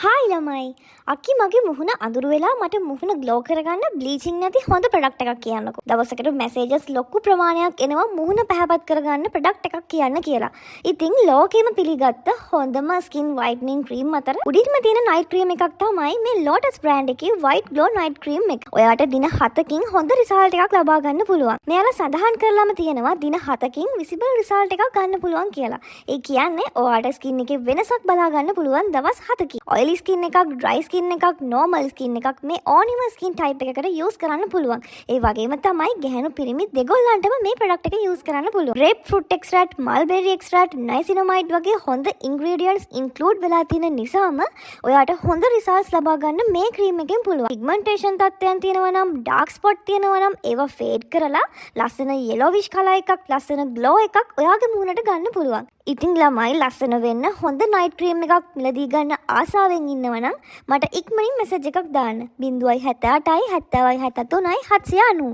Hi ළමයි. අක්කි මගේ මුහුණ අඳුරු වෙලා මට මුහුණ ග්ලෝ කරගන්න බ්ලීචින් නැති හොඳ ප්‍රොඩක්ට් එකක් කියන්නකෝ. දවසකට මැසේජස් ලොකු ප්‍රමාණයක් එනවා මුහුණ පැහැපත් කරගන්න ප්‍රොඩක්ට් එකක් කියන්න කියලා. ඉතින් ලෝකෙම පිළිගත්ත හොඳම ස්කින් වයිට්නින් ක්‍රීම් අතර උඩින්ම තියෙන නයිට් ක්‍රීම් එකක් තමයි මේ Lotus brand එකේ White Glow Night Cream එක. ඔයාට දින 7කින් හොඳ රිසල්ට් එකක් ලබා ගන්න පුළුවන්. මෙයාලා සඳහන් කරලාම තියෙනවා දින 7කින් විසිබල් රිසල්ට් එකක් ගන්න පුළුවන් කියලා. ඒ කියන්නේ ඔයාට ස්කින් එකේ වෙනසක් බලා ගන්න පුළුවන් දවස් 7කින්. ඔයිලි ස්කින් එකක්, ඩ්‍රයි ස්කින් එකක්, නෝමල් ස්කින් එකක් මේ ඕනිම ස්කින් ටයිප් එකකට යූස් කරන්න පුළුවන්. ඒ වගේම තමයි ගැහැණු පිරිමි දෙගොල්ලන්ටම මේ ප්‍රොඩක්ට් එක යූස් කරන්න පුළුවන්. Grapefruit extract, mulberry extract, niacinamide වගේ හොඳ ඉන්ග්‍රීඩියන්ට්ස් ඉන්ක්ලූඩ් වෙලා තියෙන නිසාම ඔයාට හොඳ රිසල්ට්ස් ලබා ගන්න මේ ක්‍රීම් එකෙන් පුළුවන්. පිග්මන්ටේෂන් තත්ත්වයන් තියෙනවා නම්, ඩාර්ක් ස්පොට් තියෙනවා නම් ඒවා ෆේඩ් කරලා ලස්සන යෙලොවිෂ් කලර් එකක්, ලස්සන ග්ලෝ එකක් ඔයාගේ මූණට ගන්න පුළුවන්. ඉතින් ළමයි ලස්සන වෙන්න හොඳ නයිට් ක්‍රීම් එකක් මිලදී ගන්න ආසාවෙන් ඉන්නවා නම් මට ඉක්මනින් මෙසේජ් එකක් දාන්න 078 70 73 790